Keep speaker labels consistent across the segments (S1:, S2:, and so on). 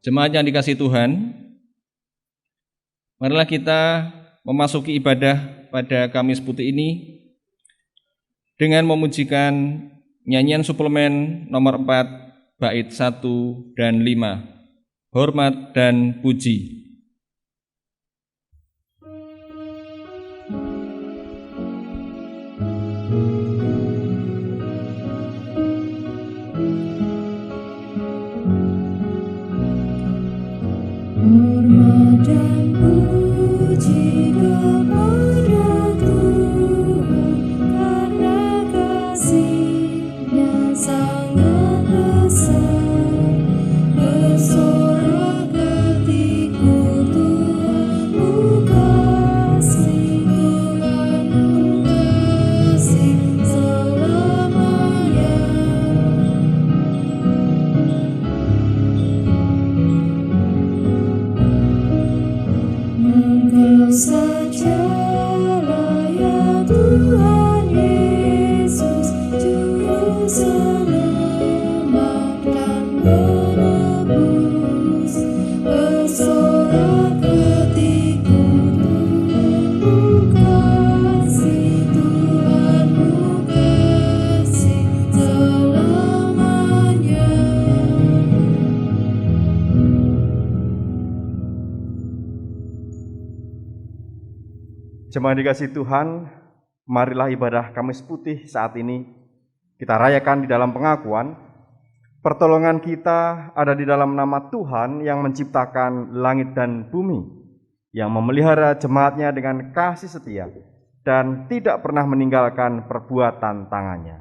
S1: Jemaat yang dikasihi Tuhan, marilah kita memasuki ibadah pada Kamis Putih ini dengan memujikan nyanyian suplemen nomor 4 bait 1 dan 5, Hormat dan Puji.
S2: Hormat dan puji kepada Tuhan, karena kasih-Nya sangat besar. Bersorak hatiku, Tuhanmu kasih, Tuhanmu kasih selamanya. Engkau sajalah ya Tuhan Yesus, Juru Selamat dan Penebus. Bersorak hatiku, Tuhanmu kasih, Tuhanmu kasih selamanya.
S3: Jemaat dikasihi Tuhan, marilah ibadah Kamis Putih saat ini kita rayakan di dalam pengakuan pertolongan kita ada di dalam nama Tuhan yang menciptakan langit dan bumi, yang memelihara jemaatnya dengan kasih setia dan tidak pernah meninggalkan perbuatan tangannya.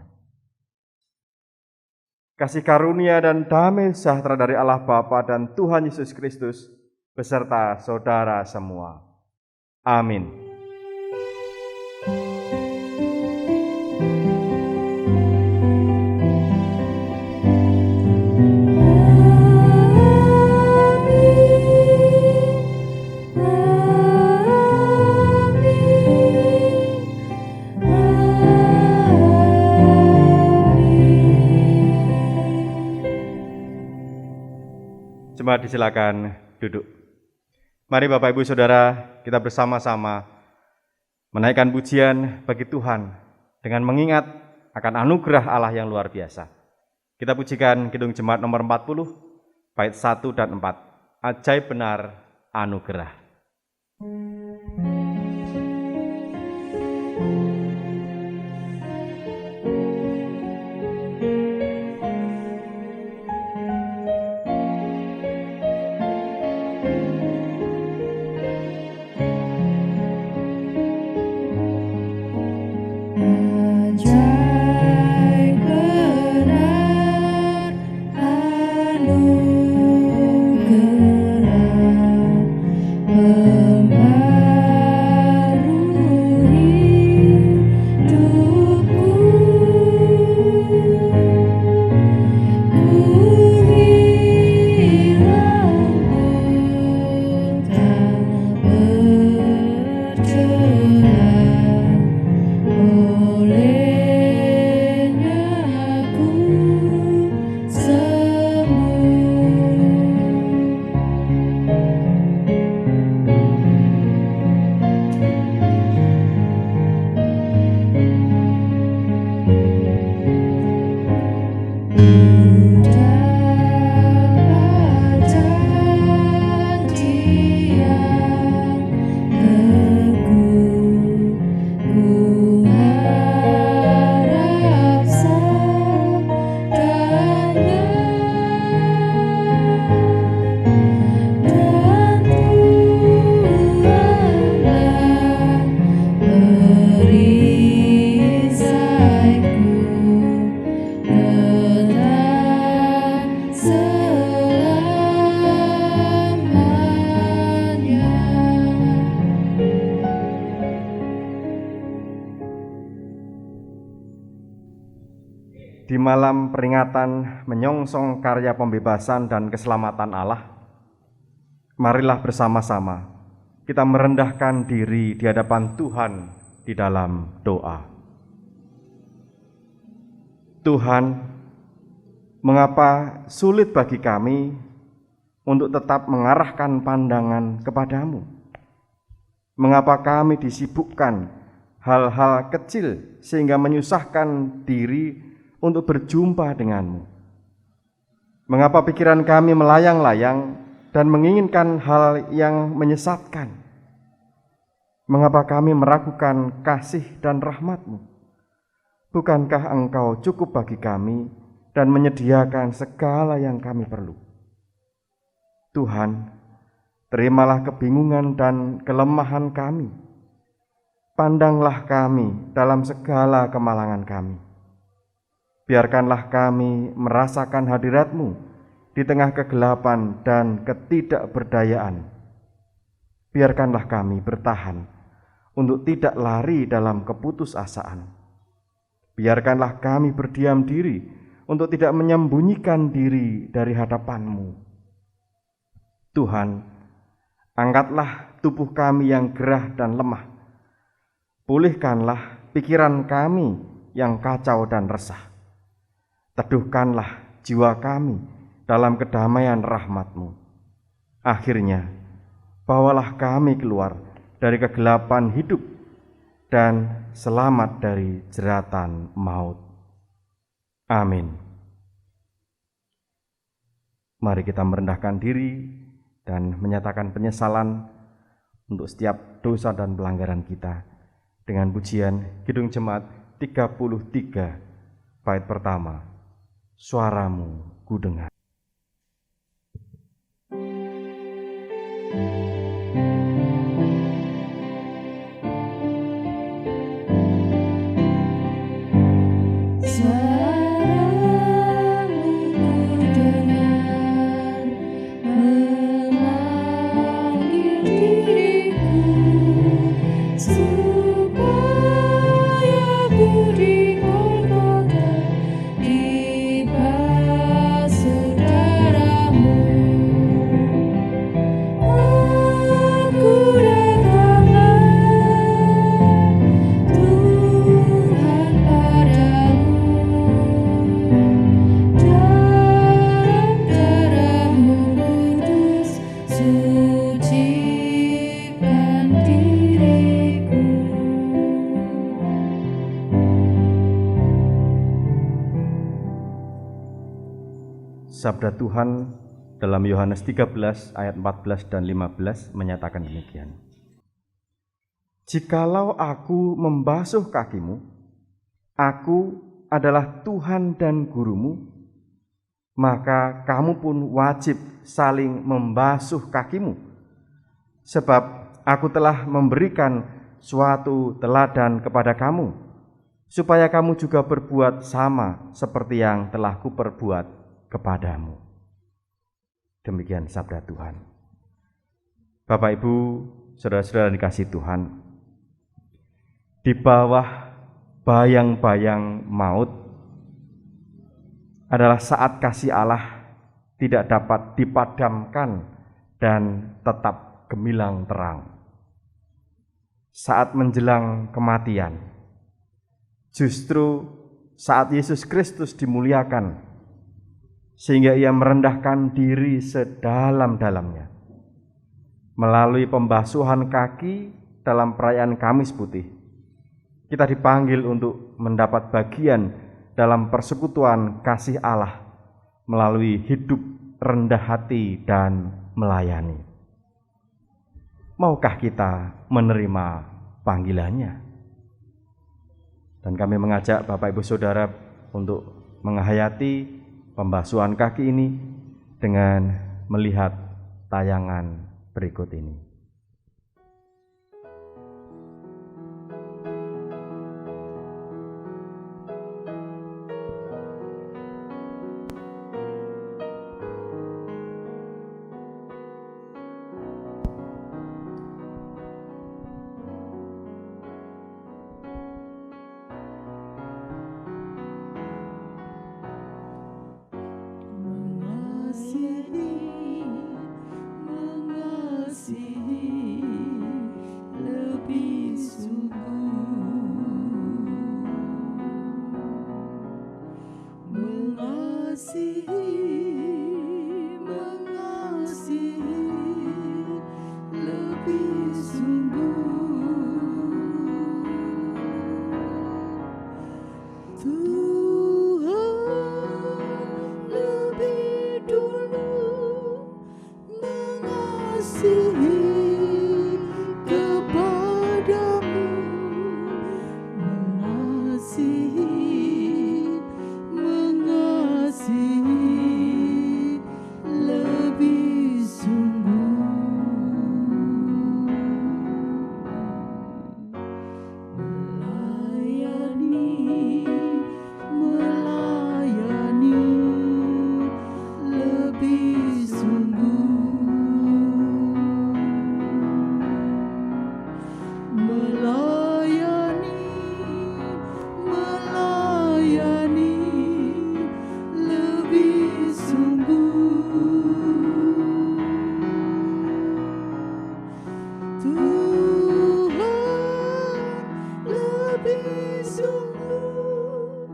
S3: Kasih karunia dan damai sejahtera dari Allah Bapa dan Tuhan Yesus Kristus beserta saudara semua. Amin. Jemaat disilakan duduk. Mari Bapak Ibu Saudara, kita bersama-sama menaikkan pujian bagi Tuhan dengan mengingat akan anugerah Allah yang luar biasa. Kita pujikan Kidung Jemaat nomor 40, bait 1 dan 4. Ajaib benar anugerah.
S2: Ajaib benar anugerah, membarui hidupku. Ku hilang buta berjalan, olehnya aku dapat janji yang teguh, ku harap sadanya, dan Tuhanlah perisaiku tetap selamanya.
S3: Di malam peringatan menyongsong karya pembebasan dan keselamatan Allah, marilah bersama-sama kita merendahkan diri di hadapan Tuhan di dalam doa. Tuhan, mengapa sulit bagi kami untuk tetap mengarahkan pandangan kepadamu? Mengapa kami disibukkan hal-hal kecil sehingga menyusahkan diri untuk berjumpa denganmu? Mengapa pikiran kami melayang-layang dan menginginkan hal yang menyesatkan? Mengapa kami meragukan kasih dan rahmat-Mu? Bukankah Engkau cukup bagi kami dan menyediakan segala yang kami perlu? Tuhan, terimalah kebingungan dan kelemahan kami. Pandanglah kami dalam segala kemalangan kami. Biarkanlah kami merasakan hadirat-Mu di tengah kegelapan dan ketidakberdayaan. Biarkanlah kami bertahan untuk tidak lari dalam keputusasaan. Biarkanlah kami berdiam diri untuk tidak menyembunyikan diri dari hadapan-Mu. Tuhan, angkatlah tubuh kami yang gerah dan lemah. Pulihkanlah pikiran kami yang kacau dan resah. Teduhkanlah jiwa kami dalam kedamaian rahmat-Mu. Akhirnya, bawalah kami keluar dari kegelapan hidup dan selamat dari jeratan maut. Amin. Mari kita merendahkan diri dan menyatakan penyesalan untuk setiap dosa dan pelanggaran kita dengan pujian Kidung Jemaat 33 bait pertama. Suaramu ku dengar. Sabda Tuhan dalam Yohanes 13 ayat 14 dan 15 menyatakan demikian. Jikalau aku membasuh kakimu, aku adalah Tuhan dan gurumu, maka kamu pun wajib saling membasuh kakimu. Sebab aku telah memberikan suatu teladan kepada kamu, supaya kamu juga berbuat sama seperti yang telah kuperbuat kepadamu. Demikian sabda Tuhan. Bapak Ibu, saudara-saudara dikasihi Tuhan, di bawah bayang-bayang maut adalah saat kasih Allah tidak dapat dipadamkan dan tetap gemilang terang. Saat menjelang kematian, justru saat Yesus Kristus dimuliakan, sehingga ia merendahkan diri sedalam-dalamnya. Melalui pembasuhan kaki dalam perayaan Kamis Putih, kita dipanggil untuk mendapat bagian dalam persekutuan kasih Allah melalui hidup rendah hati dan melayani. Maukah kita menerima panggilannya? Dan kami mengajak Bapak Ibu Saudara untuk menghayati pembasuhan kaki ini dengan melihat tayangan berikut ini.
S2: Mengasihi
S4: lebih sungguh melayani lebih sungguh Tuhan lebih sungguh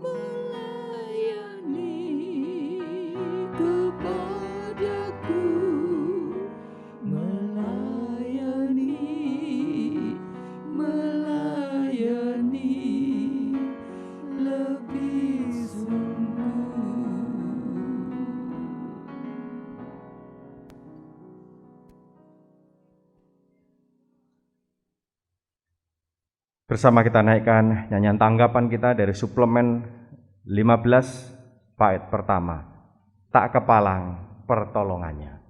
S4: melayani kepadaku melayani lebih sungguh.
S3: Bersama kita naikkan nyanyian tanggapan kita dari suplemen 15 bait pertama. Tak kepalang pertolongannya.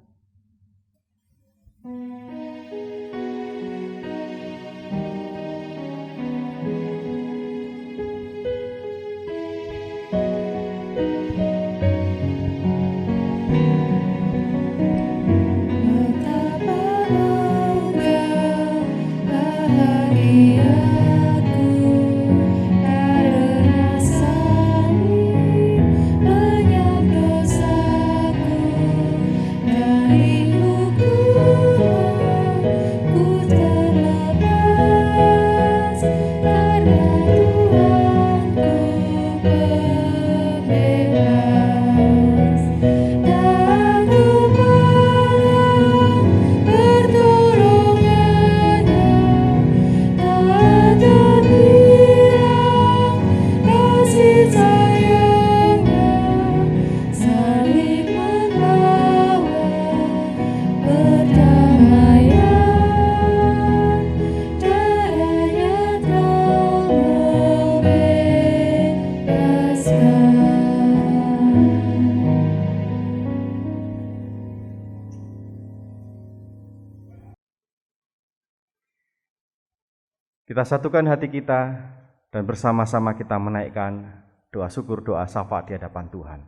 S3: Kita satukan hati kita dan bersama-sama kita menaikkan doa syukur, doa syafaat di hadapan Tuhan.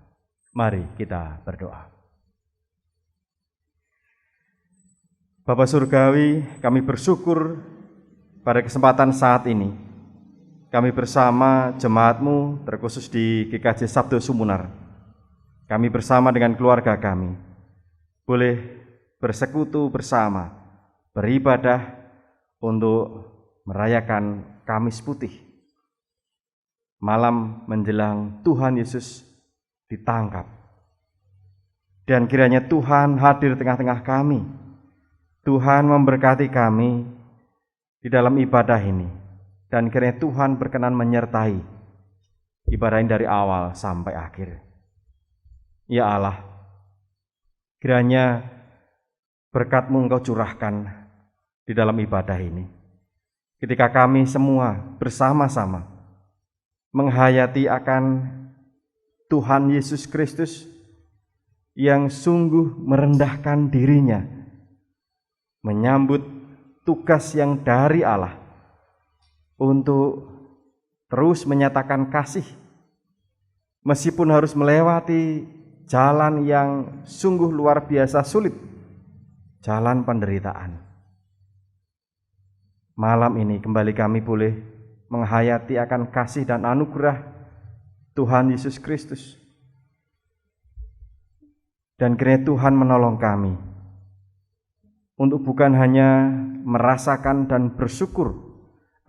S3: Mari kita berdoa. Bapa Surgawi, kami bersyukur pada kesempatan saat ini. Kami bersama jemaat-Mu, terkhusus di GKJ Sabdo Sumunar. Kami bersama dengan keluarga kami, boleh bersekutu bersama, beribadah untuk merayakan Kamis Putih. Malam menjelang Tuhan Yesus ditangkap. Dan kiranya Tuhan hadir tengah-tengah kami. Tuhan memberkati kami di dalam ibadah ini. Dan kiranya Tuhan berkenan menyertai ibadah ini dari awal sampai akhir. Ya Allah, kiranya berkat-Mu Engkau curahkan di dalam ibadah ini. Ketika kami semua bersama-sama menghayati akan Tuhan Yesus Kristus yang sungguh merendahkan dirinya, menyambut tugas yang dari Allah untuk terus menyatakan kasih, meskipun harus melewati jalan yang sungguh luar biasa sulit, jalan penderitaan. Malam ini kembali kami boleh menghayati akan kasih dan anugerah Tuhan Yesus Kristus. Dan kiranya Tuhan menolong kami untuk bukan hanya merasakan dan bersyukur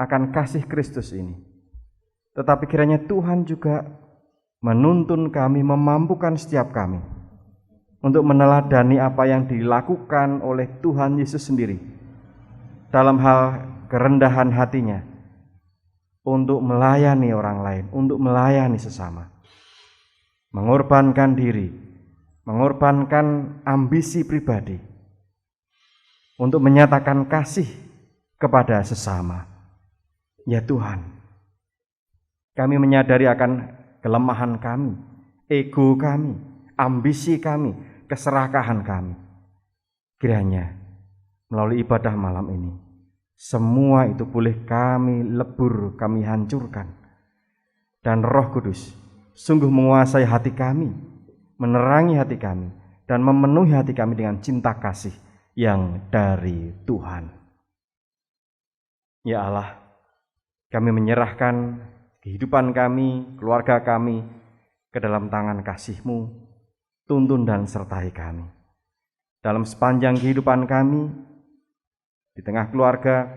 S3: akan kasih Kristus ini, tetapi kiranya Tuhan juga menuntun kami, memampukan setiap kami untuk meneladani apa yang dilakukan oleh Tuhan Yesus sendiri dalam hal kerendahan hatinya untuk melayani orang lain, untuk melayani sesama, mengorbankan diri, mengorbankan ambisi pribadi untuk menyatakan kasih kepada sesama. Ya Tuhan, kami menyadari akan kelemahan kami, ego kami, ambisi kami, keserakahan kami. Kiranya melalui ibadah malam ini, semua itu boleh kami lebur, kami hancurkan. Dan Roh Kudus sungguh menguasai hati kami, menerangi hati kami, dan memenuhi hati kami dengan cinta kasih yang dari Tuhan. Ya Allah, kami menyerahkan kehidupan kami, keluarga kami ke dalam tangan kasih-Mu. Tuntun dan sertai kami dalam sepanjang kehidupan kami, di tengah keluarga,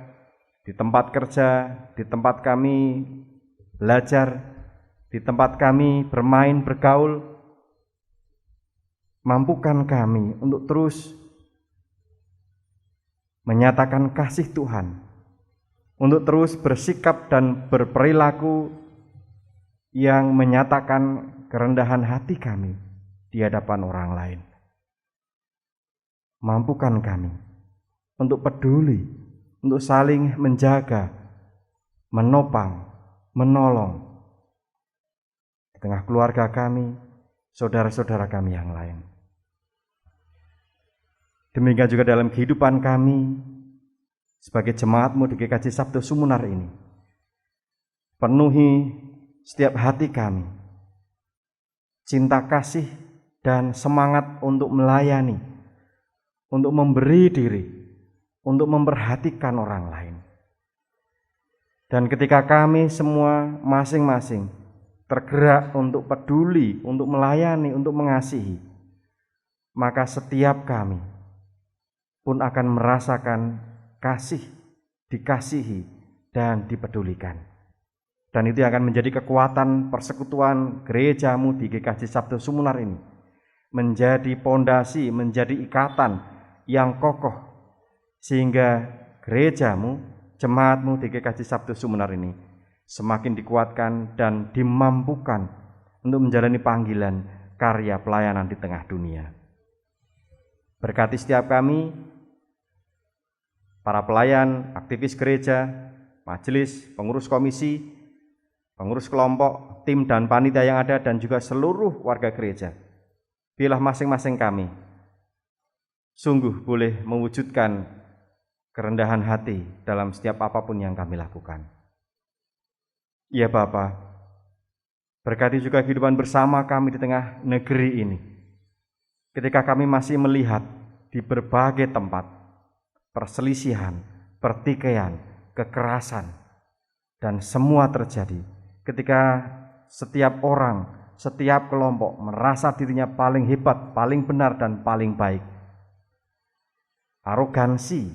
S3: di tempat kerja, di tempat kami belajar, di tempat kami bermain, bergaul. Mampukan kami untuk terus menyatakan kasih Tuhan, untuk terus bersikap dan berperilaku yang menyatakan kerendahan hati kami di hadapan orang lain. Mampukan kami untuk peduli, untuk saling menjaga, menopang, menolong di tengah keluarga kami, saudara-saudara kami yang lain. Demikian juga dalam kehidupan kami sebagai jemaat-Mu di GKJ Sabdo Sumunar ini. Penuhi setiap hati kami cinta kasih dan semangat untuk melayani, untuk memberi diri, untuk memperhatikan orang lain. Dan ketika kami semua masing-masing tergerak untuk peduli, untuk melayani, untuk mengasihi, maka setiap kami pun akan merasakan kasih, dikasihi, dan dipedulikan. Dan itu akan menjadi kekuatan persekutuan gereja-Mu di GKJ Sabdo Sumunar ini, menjadi pondasi, menjadi ikatan yang kokoh, sehingga gereja-Mu, jemaat-Mu di GKJ Sabdo Sumunar ini semakin dikuatkan dan dimampukan untuk menjalani panggilan karya pelayanan di tengah dunia. Berkati setiap kami, para pelayan, aktivis gereja, majelis, pengurus komisi, pengurus kelompok, tim dan panitia yang ada, dan juga seluruh warga gereja. Biarlah masing-masing kami sungguh boleh mewujudkan kerendahan hati dalam setiap apapun yang kami lakukan. Ya Bapa, berkati juga kehidupan bersama kami di tengah negeri ini. Ketika kami masih melihat di berbagai tempat perselisihan, pertikaian, kekerasan, dan semua terjadi ketika setiap orang, setiap kelompok merasa dirinya paling hebat, paling benar, dan paling baik. Arogansi,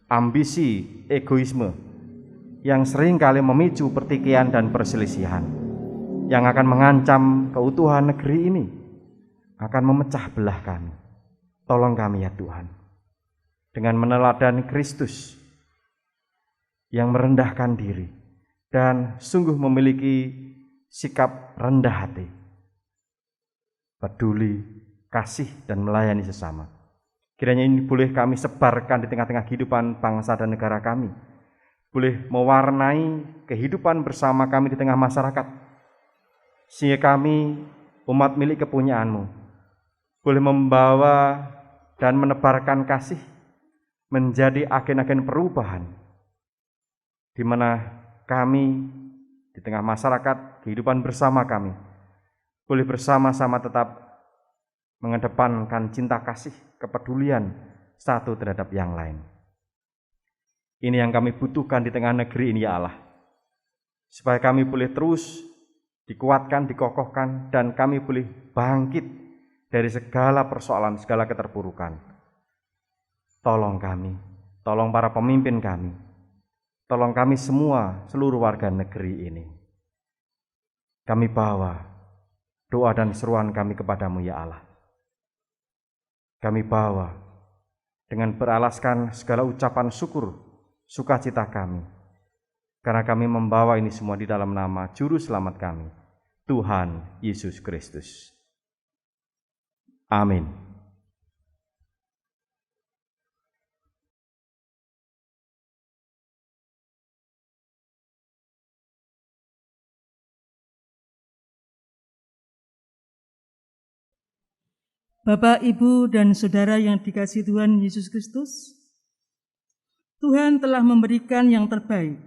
S3: ambisi, egoisme yang seringkali memicu pertikaian dan perselisihan, yang akan mengancam keutuhan negeri ini, akan memecah belah kami. Tolong kami ya Tuhan, dengan meneladani Kristus yang merendahkan diri dan sungguh memiliki sikap rendah hati, peduli, kasih, dan melayani sesama. Kiranya ini boleh kami sebarkan di tengah-tengah kehidupan bangsa dan negara kami, boleh mewarnai kehidupan bersama kami di tengah masyarakat, sehingga kami, umat milik kepunyaan-Mu, boleh membawa dan menebarkan kasih menjadi agen-agen perubahan, di mana kami di tengah masyarakat, kehidupan bersama kami boleh bersama-sama tetap mengedepankan cinta kasih, kepedulian satu terhadap yang lain. Ini yang kami butuhkan di tengah negeri ini ya Allah, supaya kami boleh terus dikuatkan, dikokohkan, dan kami boleh bangkit dari segala persoalan, segala keterpurukan. Tolong kami, tolong para pemimpin kami, tolong kami semua, seluruh warga negeri ini. Kami bawa doa dan seruan kami kepadamu ya Allah. Kami bawa dengan beralaskan segala ucapan syukur, sukacita kami, karena kami membawa ini semua di dalam nama Juru Selamat kami, Tuhan Yesus Kristus. Amin.
S5: Bapak, Ibu, dan Saudara yang dikasihi Tuhan Yesus Kristus, Tuhan telah memberikan yang terbaik.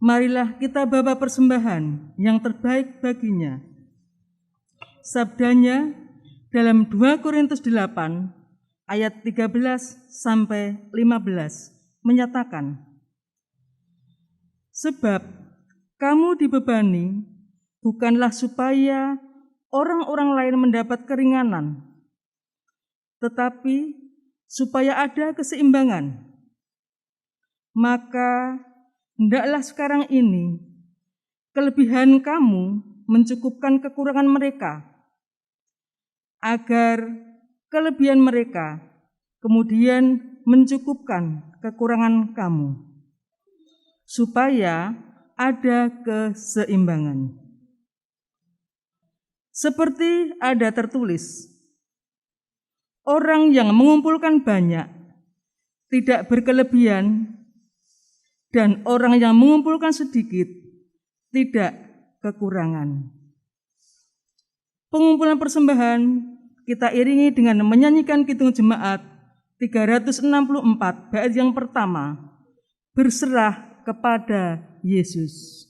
S5: Marilah kita bawa persembahan yang terbaik baginya, Sabdanya dalam 2 Korintus 8 ayat 13 sampai 15 menyatakan, sebab kamu dibebani bukanlah supaya orang-orang lain mendapat keringanan, tetapi supaya ada keseimbangan. Maka hendaklah sekarang ini kelebihan kamu mencukupkan kekurangan mereka, agar kelebihan mereka kemudian mencukupkan kekurangan kamu, supaya ada keseimbangan. Seperti ada tertulis, orang yang mengumpulkan banyak tidak berkelebihan, dan orang yang mengumpulkan sedikit tidak kekurangan. Pengumpulan persembahan kita iringi dengan menyanyikan Kidung Jemaat 364 bait yang pertama, berserah kepada Yesus.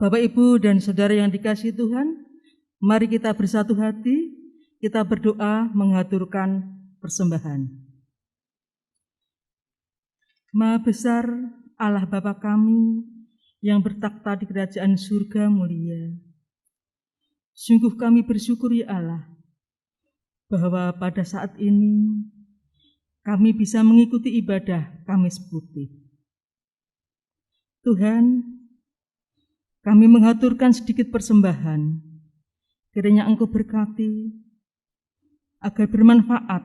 S5: Bapak, Ibu, dan Saudara yang dikasihi Tuhan, mari kita bersatu hati, kita berdoa mengaturkan persembahan. Maha besar Allah Bapa kami yang bertakhta di kerajaan surga mulia. Sungguh kami bersyukur ya Allah, bahwa pada saat ini kami bisa mengikuti ibadah Kamis Putih. Tuhan, kami mengaturkan sedikit persembahan, kiranya Engkau berkati agar bermanfaat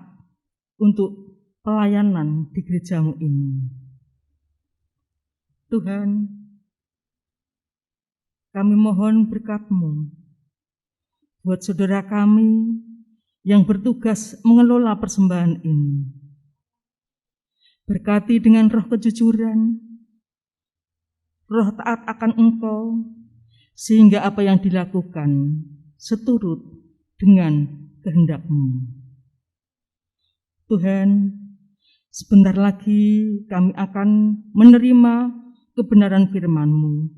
S5: untuk pelayanan di gerejamu ini. Tuhan, kami mohon berkat-Mu buat saudara kami yang bertugas mengelola persembahan ini. Berkati dengan roh kejujuran, roh taat akan Engkau, sehingga apa yang dilakukan seturut dengan kehendak-Mu. Tuhan, sebentar lagi kami akan menerima kebenaran firman-Mu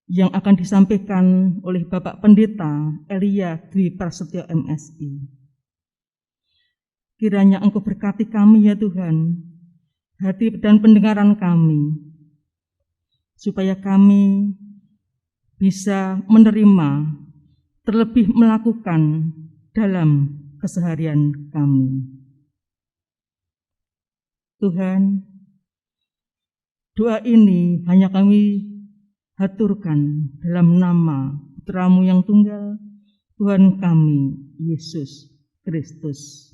S5: yang akan disampaikan oleh Bapak Pendeta Elia Dwi Prasetyo MSI. Kiranya Engkau berkati kami ya Tuhan, hati dan pendengaran kami, supaya kami bisa menerima, terlebih melakukan dalam keseharian kami. Tuhan, doa ini hanya kami haturkan dalam nama Putra-Mu yang tunggal, Tuhan kami, Yesus Kristus.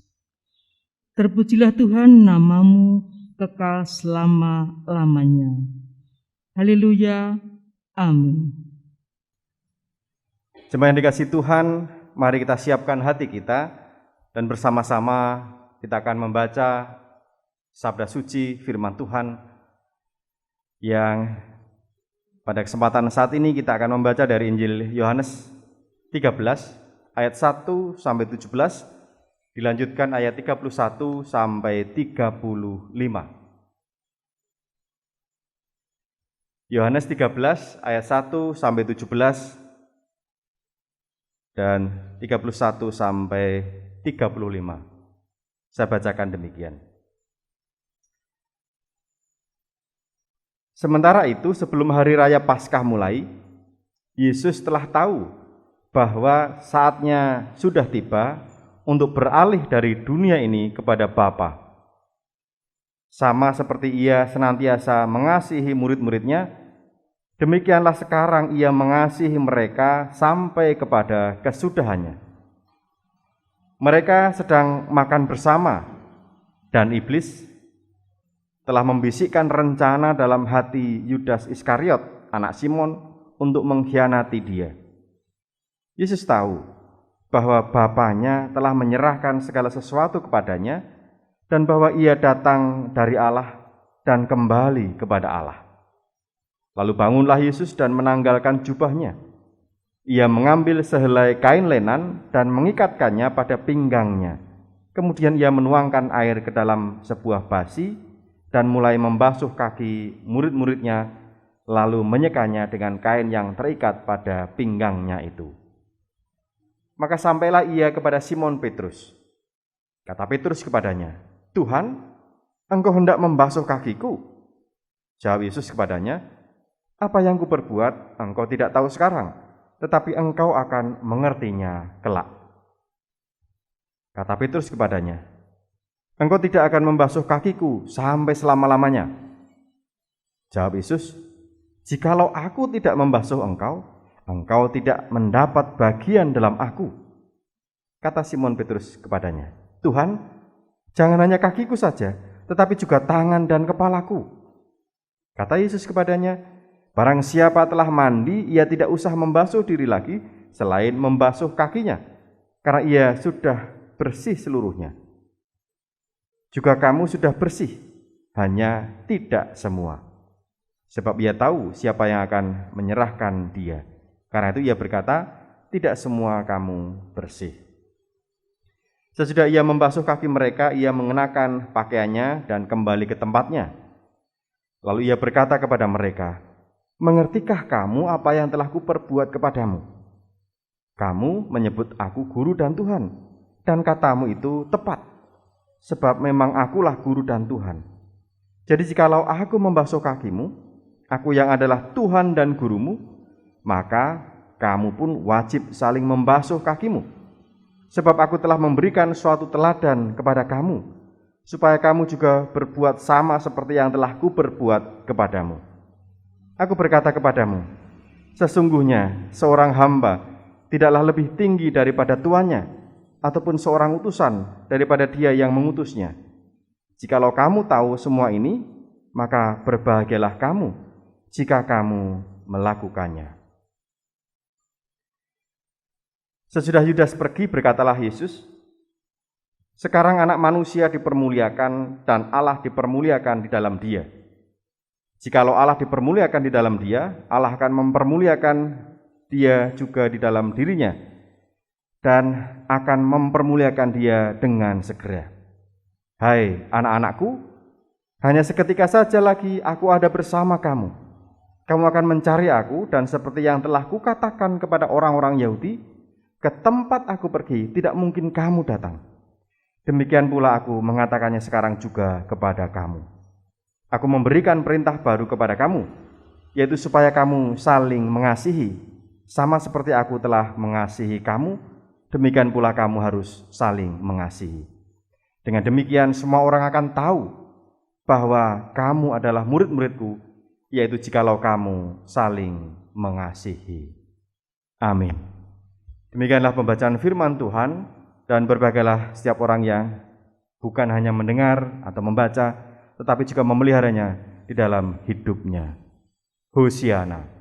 S5: Terpujilah Tuhan, nama-Mu kekal selama-lamanya. Haleluya, amin.
S3: Jemaat yang dikasihi Tuhan, mari kita siapkan hati kita dan bersama-sama kita akan membaca sabda suci firman Tuhan yang pada kesempatan saat ini kita akan membaca dari Injil Yohanes 13 ayat 1 sampai 17, dilanjutkan ayat 31 sampai 35. Yohanes 13 ayat 1 sampai 17 dan 31 sampai 35. Saya bacakan demikian. Sementara itu, sebelum hari raya Paskah mulai, Yesus telah tahu bahwa saatnya sudah tiba untuk beralih dari dunia ini kepada Bapa. Sama seperti ia senantiasa mengasihi murid-muridnya, demikianlah sekarang ia mengasihi mereka sampai kepada kesudahannya. Mereka sedang makan bersama, dan iblis telah membisikkan rencana dalam hati Yudas Iskariot, anak Simon, untuk mengkhianati dia. Yesus tahu bahwa Bapanya telah menyerahkan segala sesuatu kepadanya, dan bahwa ia datang dari Allah dan kembali kepada Allah. Lalu bangunlah Yesus dan menanggalkan jubahnya. Ia mengambil sehelai kain lenan dan mengikatkannya pada pinggangnya. Kemudian ia menuangkan air ke dalam sebuah basi dan mulai membasuh kaki murid-muridnya, lalu menyekanya dengan kain yang terikat pada pinggangnya itu. Maka sampailah ia kepada Simon Petrus. Kata Petrus kepadanya, "Tuhan, engkau hendak membasuh kakiku?" Jawab Yesus kepadanya, "Apa yang kuperbuat engkau tidak tahu sekarang, tetapi engkau akan mengertinya kelak." Kata Petrus kepadanya, "Engkau tidak akan membasuh kakiku sampai selama-lamanya." Jawab Yesus, "Jikalau aku tidak membasuh engkau, engkau tidak mendapat bagian dalam aku." Kata Simon Petrus kepadanya, "Tuhan, jangan hanya kakiku saja, tetapi juga tangan dan kepalaku." Kata Yesus kepadanya, "Barang siapa telah mandi, ia tidak usah membasuh diri lagi selain membasuh kakinya, karena ia sudah bersih seluruhnya. Juga kamu sudah bersih, hanya tidak semua." Sebab ia tahu siapa yang akan menyerahkan dia. Karena itu ia berkata, "Tidak semua kamu bersih." Sesudah ia membasuh kaki mereka, ia mengenakan pakaiannya dan kembali ke tempatnya. Lalu ia berkata kepada mereka, "Mengertikah kamu apa yang telah kuperbuat kepadamu? Kamu menyebut aku guru dan Tuhan, dan katamu itu tepat, sebab memang akulah guru dan Tuhan. Jadi jikalau aku membasuh kakimu, aku yang adalah Tuhan dan gurumu, maka kamu pun wajib saling membasuh kakimu. Sebab aku telah memberikan suatu teladan kepada kamu, supaya kamu juga berbuat sama seperti yang telah kuperbuat kepadamu. Aku berkata kepadamu, sesungguhnya seorang hamba tidaklah lebih tinggi daripada tuannya, ataupun seorang utusan daripada dia yang mengutusnya. Jikalau kamu tahu semua ini, maka berbahagialah kamu jika kamu melakukannya." Sesudah Yudas pergi, berkatalah Yesus, "Sekarang anak manusia dipermuliakan dan Allah dipermuliakan di dalam dia. Jikalau Allah dipermuliakan di dalam dia, Allah akan mempermuliakan dia juga di dalam dirinya dan akan mempermuliakan dia dengan segera. Hai anak-anakku, hanya seketika saja lagi aku ada bersama kamu. Kamu akan mencari aku, dan seperti yang telah kukatakan kepada orang-orang Yahudi, ke tempat aku pergi tidak mungkin kamu datang. Demikian pula aku mengatakannya sekarang juga kepada kamu. Aku memberikan perintah baru kepada kamu, yaitu supaya kamu saling mengasihi, sama seperti aku telah mengasihi kamu, demikian pula kamu harus saling mengasihi. Dengan demikian semua orang akan tahu bahwa kamu adalah murid-muridku, yaitu jikalau kamu saling mengasihi." Amin. Demikianlah pembacaan firman Tuhan, dan berbahagialah setiap orang yang bukan hanya mendengar atau membaca, tetapi juga memeliharanya di dalam hidupnya. Hosiana.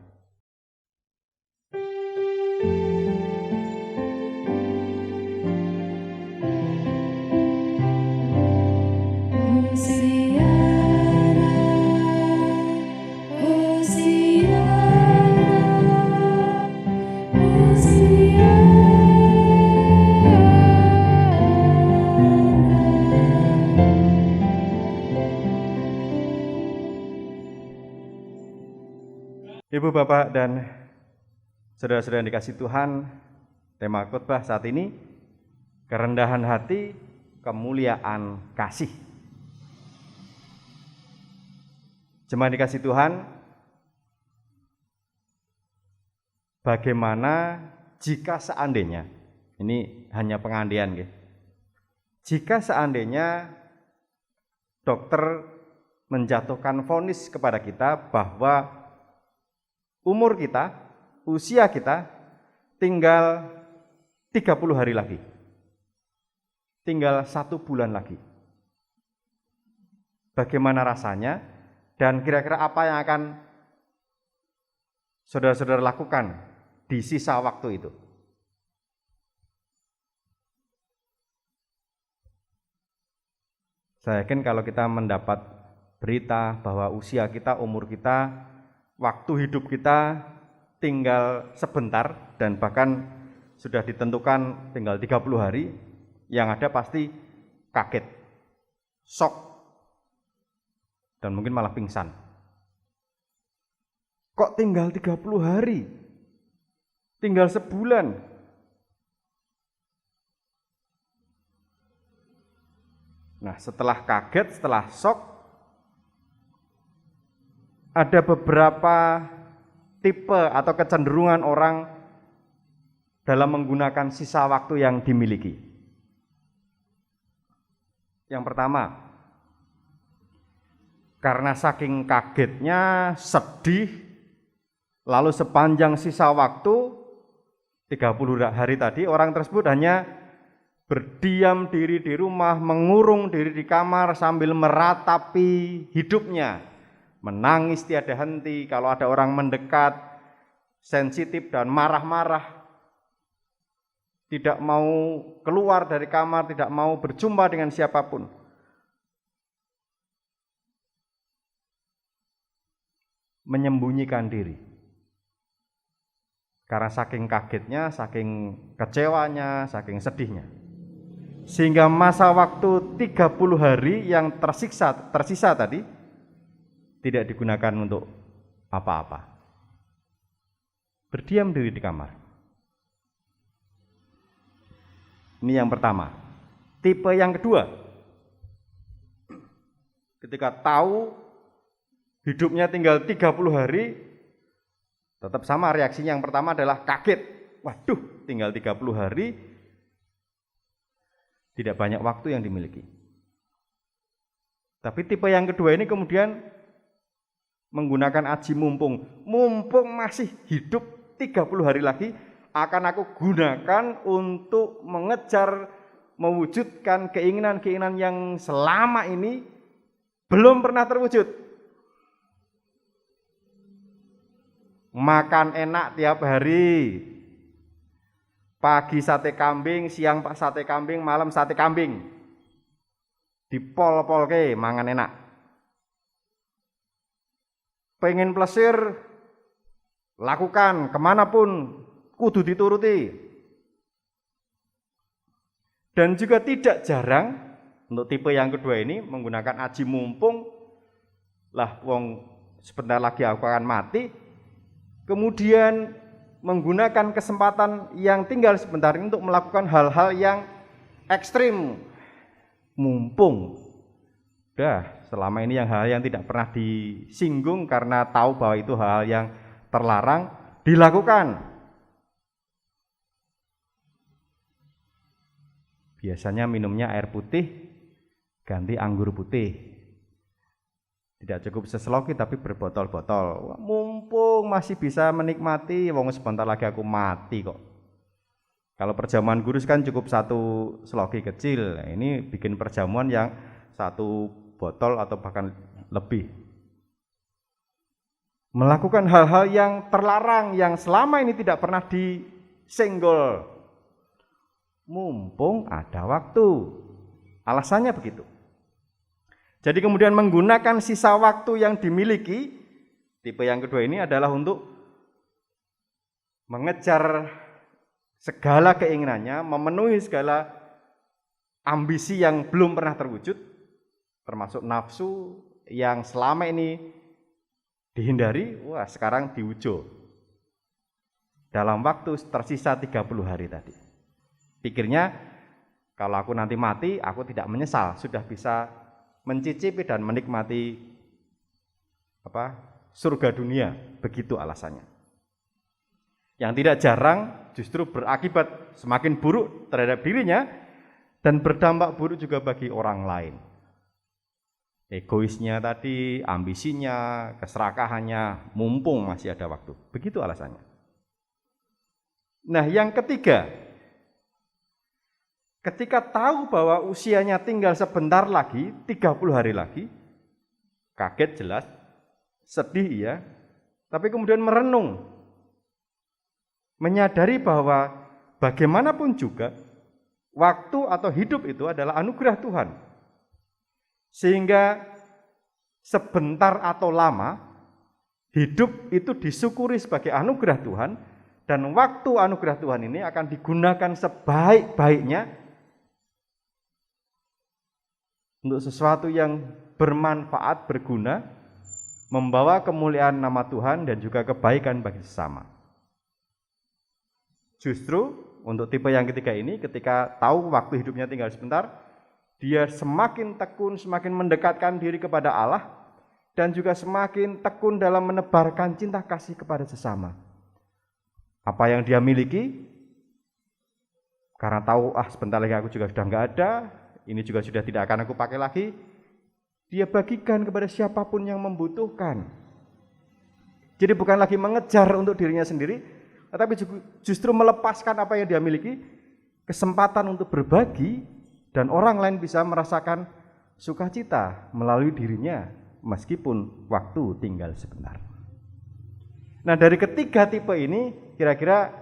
S3: Ibu, Bapak, dan saudara-saudara yang dikasihi Tuhan, Tema khotbah saat ini, kerendahan hati, kemuliaan kasih. Jemaat dikasih Tuhan, bagaimana jika seandainya, ini hanya pengandaian, jika seandainya dokter menjatuhkan vonis kepada kita bahwa umur kita, usia kita tinggal 30 hari lagi, tinggal 1 bulan lagi. Bagaimana rasanya? Dan kira-kira apa yang akan saudara-saudara lakukan di sisa waktu itu? Saya yakin kalau kita mendapat berita bahwa usia kita, umur kita, waktu hidup kita tinggal sebentar dan bahkan sudah ditentukan tinggal 30 hari, yang ada pasti kaget, shock, dan mungkin malah pingsan. Kok tinggal 30 hari? Tinggal sebulan. Nah, setelah kaget, setelah shock, ada beberapa tipe atau kecenderungan orang dalam menggunakan sisa waktu yang dimiliki. Yang pertama, karena saking kagetnya, sedih, lalu sepanjang sisa waktu 30 hari tadi, orang tersebut hanya berdiam diri di rumah, mengurung diri di kamar sambil meratapi hidupnya, menangis tiada henti. Kalau ada orang mendekat, sensitif dan marah-marah, tidak mau keluar dari kamar, tidak mau berjumpa dengan siapapun. Menyembunyikan diri. Karena saking kagetnya, saking kecewanya, saking sedihnya. Sehingga masa waktu 30 hari yang tersisa tadi tidak digunakan untuk apa-apa. Berdiam diri di kamar. Ini yang pertama. Tipe yang kedua, ketika tahu hidupnya tinggal 30 hari, tetap sama reaksinya. Yang pertama adalah kaget. Waduh, tinggal 30 hari, tidak banyak waktu yang dimiliki. Tapi tipe yang kedua ini kemudian menggunakan aji mumpung. Mumpung masih hidup 30 hari lagi, akan aku gunakan untuk mengejar, mewujudkan keinginan-keinginan yang selama ini belum pernah terwujud. Makan enak tiap hari, pagi sate kambing, siang sate kambing, malam sate kambing, dipol-polke mangan enak. Pengen plesir, lakukan kemanapun, kudu dituruti. Dan juga tidak jarang untuk tipe yang kedua ini menggunakan aji mumpung, lah wong sebentar lagi aku akan mati. Kemudian menggunakan kesempatan yang tinggal sebentar ini untuk melakukan hal-hal yang ekstrim. Mumpung. Selama ini hal yang tidak pernah disinggung karena tahu bahwa itu hal yang terlarang, dilakukan. Biasanya minumnya air putih, ganti anggur putih. Tidak cukup seseloki tapi berbotol-botol. Mumpung masih bisa menikmati, wong sebentar lagi aku mati kok. Kalau perjamuan gurus kan cukup 1 seloki kecil. Ini bikin perjamuan yang 1 botol atau bahkan lebih. Melakukan hal-hal yang terlarang, yang selama ini tidak pernah disenggol. Mumpung ada waktu. Alasannya begitu. Jadi kemudian menggunakan sisa waktu yang dimiliki, tipe yang kedua ini adalah untuk mengejar segala keinginannya, memenuhi segala ambisi yang belum pernah terwujud, termasuk nafsu yang selama ini dihindari, sekarang diwujud. dalam waktu tersisa 30 hari tadi. Pikirnya kalau aku nanti mati, aku tidak menyesal, sudah bisa mencicipi dan menikmati surga dunia, begitu alasannya. Yang tidak jarang justru berakibat semakin buruk terhadap dirinya dan berdampak buruk juga bagi orang lain. Egoisnya tadi, ambisinya, keserakahannya, mumpung masih ada waktu. Begitu alasannya. Nah, yang ketiga, ketika tahu bahwa usianya tinggal sebentar lagi, 30 hari lagi, kaget jelas, sedih ya, tapi kemudian merenung, menyadari bahwa bagaimanapun juga, waktu atau hidup itu adalah anugerah Tuhan. Sehingga sebentar atau lama, hidup itu disyukuri sebagai anugerah Tuhan, dan waktu anugerah Tuhan ini akan digunakan sebaik-baiknya untuk sesuatu yang bermanfaat, berguna, membawa kemuliaan nama Tuhan dan juga kebaikan bagi sesama. Justru untuk tipe yang ketiga ini, ketika tahu waktu hidupnya tinggal sebentar, dia semakin tekun, semakin mendekatkan diri kepada Allah, dan juga semakin tekun dalam menebarkan cinta kasih kepada sesama. Apa yang dia miliki, karena tahu sebentar lagi aku juga sudah nggak ada, ini juga sudah tidak akan aku pakai lagi, dia bagikan kepada siapapun yang membutuhkan. Jadi bukan lagi mengejar untuk dirinya sendiri, tetapi justru melepaskan apa yang dia miliki, kesempatan untuk berbagi, dan orang lain bisa merasakan sukacita melalui dirinya meskipun waktu tinggal sebentar. Nah, dari ketiga tipe ini, kira-kira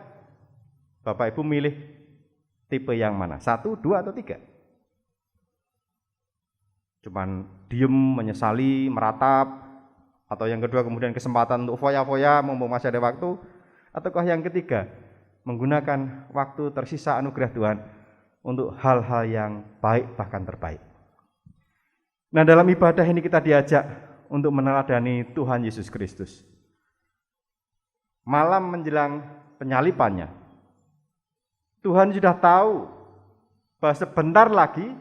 S3: Bapak Ibu milih tipe yang mana? 1, 2, atau 3? Cuman diem, menyesali, meratap, atau yang kedua kemudian kesempatan untuk foya-foya mumpung masih ada waktu, ataukah yang ketiga menggunakan waktu tersisa anugerah Tuhan untuk hal-hal yang baik bahkan terbaik. Nah, dalam ibadah ini kita diajak untuk meneladani Tuhan Yesus Kristus. Malam menjelang penyalipannya, Tuhan sudah tahu bahwa sebentar lagi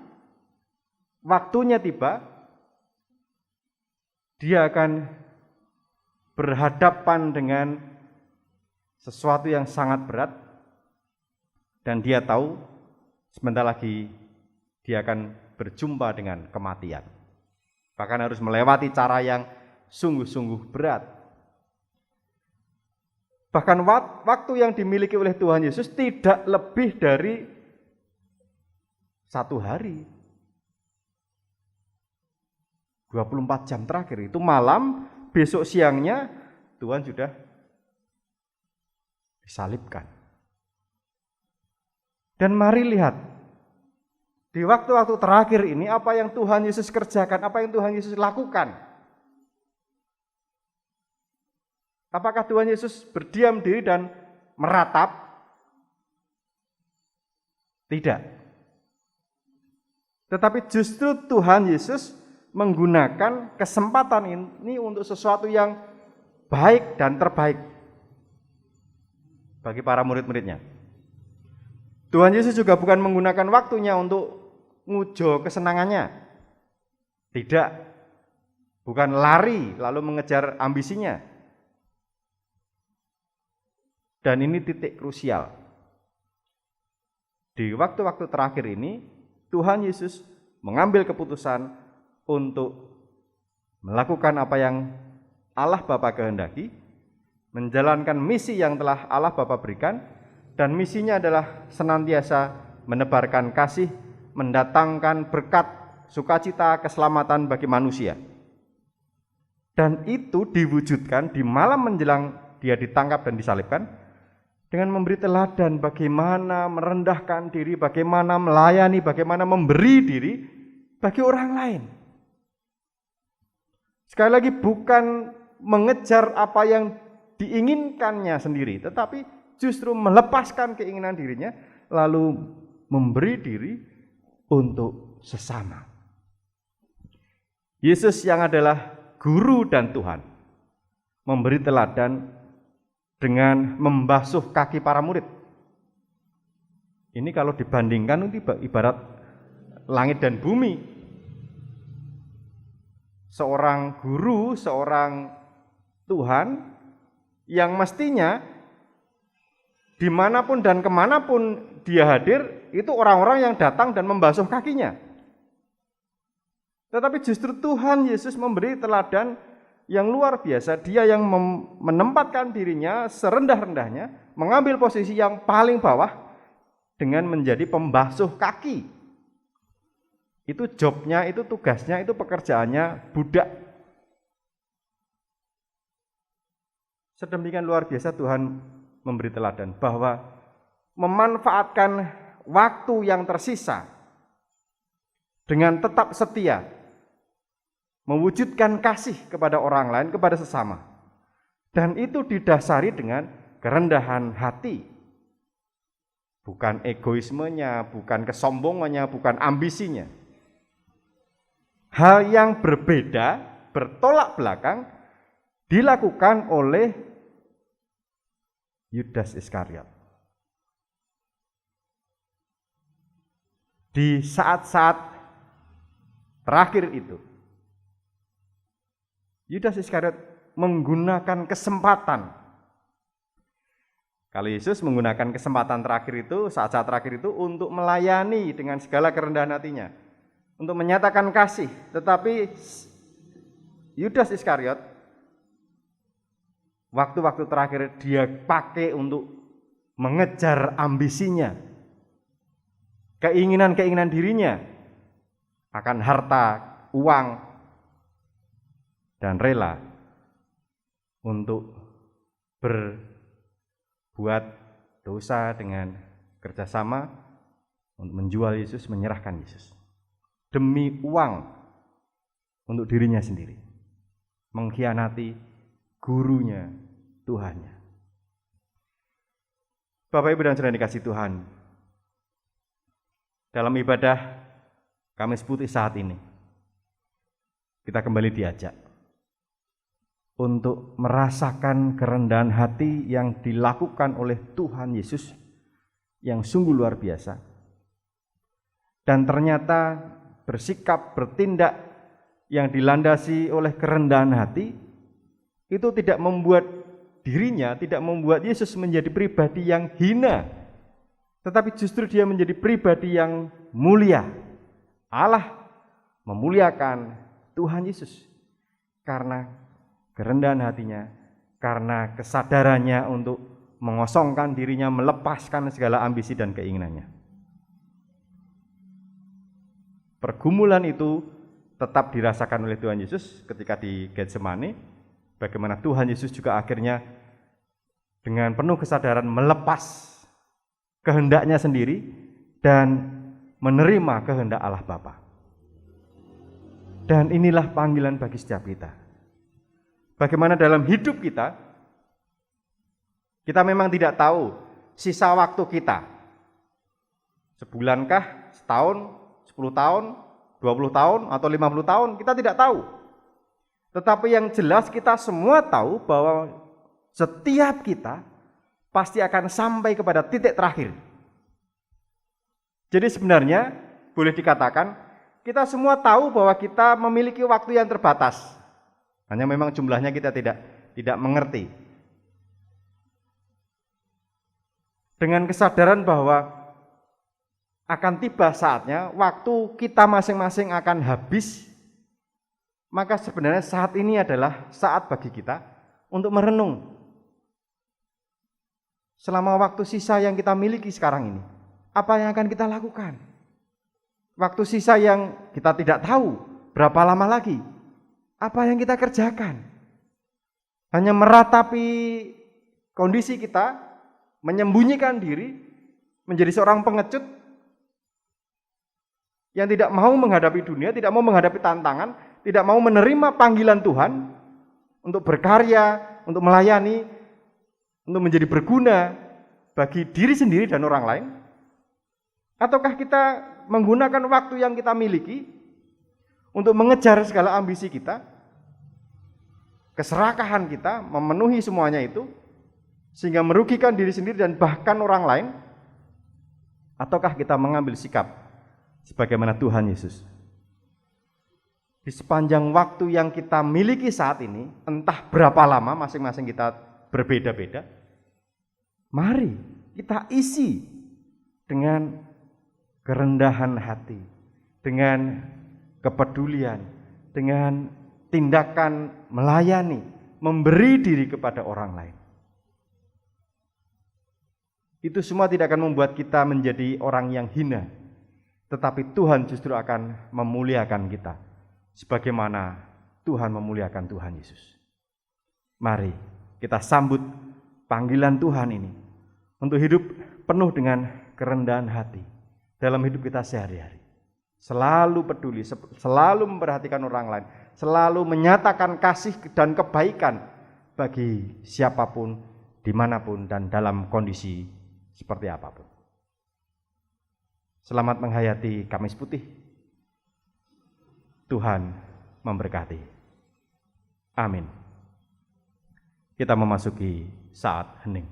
S3: waktunya tiba, dia akan berhadapan dengan sesuatu yang sangat berat, dan dia tahu sebentar lagi dia akan berjumpa dengan kematian. Bahkan harus melewati cara yang sungguh-sungguh berat. Bahkan waktu yang dimiliki oleh Tuhan Yesus tidak lebih dari 1 hari. 24 jam terakhir itu malam, besok siangnya Tuhan sudah disalibkan. Dan mari lihat, di waktu-waktu terakhir ini apa yang Tuhan Yesus kerjakan, apa yang Tuhan Yesus lakukan. Apakah Tuhan Yesus berdiam diri dan meratap? Tidak. Tetapi justru Tuhan Yesus menggunakan kesempatan ini untuk sesuatu yang baik dan terbaik bagi para murid-muridnya. Tuhan Yesus juga bukan menggunakan waktunya untuk ngujo kesenangannya. Tidak. Bukan lari lalu mengejar ambisinya. Dan ini titik krusial. Di waktu-waktu terakhir ini, Tuhan Yesus mengambil keputusan untuk melakukan apa yang Allah Bapa kehendaki, menjalankan misi yang telah Allah Bapa berikan, dan misinya adalah senantiasa menebarkan kasih, mendatangkan berkat, sukacita, keselamatan bagi manusia. Dan itu diwujudkan di malam menjelang dia ditangkap dan disalibkan, dengan memberi teladan bagaimana merendahkan diri, bagaimana melayani, bagaimana memberi diri bagi orang lain. Sekali lagi, bukan mengejar apa yang diinginkannya sendiri, tetapi justru melepaskan keinginan dirinya, lalu memberi diri untuk sesama. Yesus yang adalah guru dan Tuhan, memberi teladan dengan membasuh kaki para murid. Ini kalau dibandingkan itu ibarat langit dan bumi. Seorang guru, seorang Tuhan yang mestinya dimanapun dan kemanapun dia hadir, itu orang-orang yang datang dan membasuh kakinya. Tetapi justru Tuhan Yesus memberi teladan yang luar biasa. Dia yang menempatkan dirinya serendah-rendahnya, mengambil posisi yang paling bawah dengan menjadi pembasuh kaki. Itu jobnya, itu tugasnya, itu pekerjaannya budak. Sedemikian luar biasa Tuhan memberi teladan bahwa memanfaatkan waktu yang tersisa dengan tetap setia, mewujudkan kasih kepada orang lain, kepada sesama. Dan itu didasari dengan kerendahan hati. Bukan egoismenya, bukan kesombongannya, bukan ambisinya. Hal yang berbeda, bertolak belakang, dilakukan oleh Yudas Iskariot. Di saat-saat terakhir itu, Yudas Iskariot menggunakan kesempatan. Kalau Yesus menggunakan kesempatan terakhir itu, saat-saat terakhir itu untuk melayani dengan segala kerendahan hatinya, untuk menyatakan kasih. Tetapi Yudas Iskariot, waktu-waktu terakhir dia pakai untuk mengejar ambisinya, keinginan-keinginan dirinya akan harta, uang, dan rela untuk berbuat dosa dengan kerjasama untuk menjual Yesus, menyerahkan Yesus demi uang untuk dirinya sendiri, mengkhianati gurunya, Tuhannya. Bapak Ibu dan Saudara dikasih Tuhan, dalam ibadah Kamis Putih saat ini kita kembali diajak untuk merasakan kerendahan hati yang dilakukan oleh Tuhan Yesus yang sungguh luar biasa. Dan ternyata bersikap, bertindak yang dilandasi oleh kerendahan hati itu tidak membuat dirinya, tidak membuat Yesus menjadi pribadi yang hina, tetapi justru dia menjadi pribadi yang mulia. Allah memuliakan Tuhan Yesus karena kerendahan hatinya, karena kesadarannya untuk mengosongkan dirinya, melepaskan segala ambisi dan keinginannya. Pergumulan itu tetap dirasakan oleh Tuhan Yesus ketika di Getsemani, bagaimana Tuhan Yesus juga akhirnya dengan penuh kesadaran melepas kehendaknya sendiri dan menerima kehendak Allah Bapa. Dan inilah panggilan bagi setiap kita. Bagaimana dalam hidup kita memang tidak tahu sisa waktu kita. Sebulankah, setahun, 10 tahun, 20 tahun, atau 50 tahun, kita tidak tahu. Tetapi yang jelas kita semua tahu bahwa setiap kita pasti akan sampai kepada titik terakhir. Jadi sebenarnya boleh dikatakan kita semua tahu bahwa kita memiliki waktu yang terbatas. Hanya memang jumlahnya kita tidak mengerti. Dengan kesadaran bahwa akan tiba saatnya waktu kita masing-masing akan habis, maka sebenarnya saat ini adalah saat bagi kita untuk merenung. Selama waktu sisa yang kita miliki sekarang ini, apa yang akan kita lakukan? Waktu sisa yang kita tidak tahu berapa lama lagi. Apa yang kita kerjakan? Hanya meratapi kondisi kita, menyembunyikan diri, menjadi seorang pengecut yang tidak mau menghadapi dunia, tidak mau menghadapi tantangan, tidak mau menerima panggilan Tuhan untuk berkarya, untuk melayani, untuk menjadi berguna bagi diri sendiri dan orang lain? Ataukah kita menggunakan waktu yang kita miliki untuk mengejar segala ambisi kita, keserakahan kita, memenuhi semuanya itu, sehingga merugikan diri sendiri dan bahkan orang lain? Ataukah kita mengambil sikap sebagaimana Tuhan Yesus? Di sepanjang waktu yang kita miliki saat ini, entah berapa lama masing-masing kita berbeda-beda, mari kita isi dengan kerendahan hati, dengan kepedulian, dengan tindakan melayani, memberi diri kepada orang lain. Itu semua tidak akan membuat kita menjadi orang yang hina, tetapi Tuhan justru akan memuliakan kita, sebagaimana Tuhan memuliakan Tuhan Yesus. Mari kita sambut panggilan Tuhan ini untuk hidup penuh dengan kerendahan hati dalam hidup kita sehari-hari. Selalu peduli, selalu memperhatikan orang lain, selalu menyatakan kasih dan kebaikan bagi siapapun, dimanapun, dan dalam kondisi seperti apapun. Selamat menghayati Kamis Putih. Tuhan memberkati. Amin. Kita memasuki saat hening.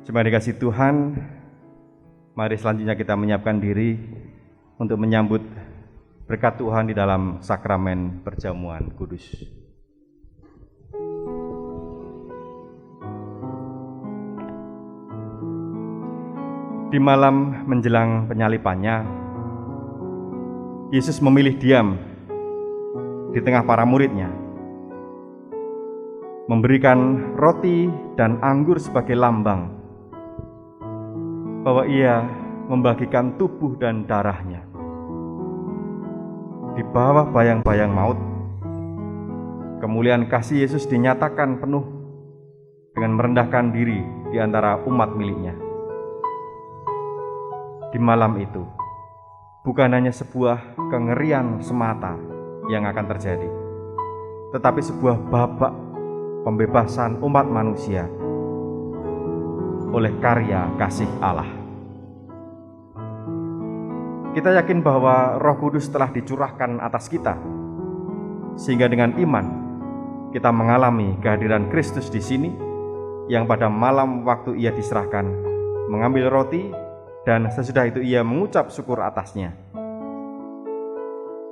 S3: Jemaat dikasih Tuhan, mari selanjutnya kita menyiapkan diri untuk menyambut berkat Tuhan di dalam sakramen perjamuan kudus. Di malam menjelang penyalipannya, Yesus memilih diam di tengah para muridnya, memberikan roti dan anggur sebagai lambang bahwa ia membagikan tubuh dan darahnya. Di bawah bayang-bayang maut, kemuliaan kasih Yesus dinyatakan penuh dengan merendahkan diri di antara umat miliknya. Di malam itu, bukan hanya sebuah kengerian semata yang akan terjadi, tetapi sebuah babak pembebasan umat manusia oleh karya kasih Allah. Kita yakin bahwa Roh Kudus telah dicurahkan atas kita, sehingga dengan iman kita mengalami kehadiran Kristus di sini, yang pada malam waktu ia diserahkan mengambil roti dan sesudah itu ia mengucap syukur atasnya.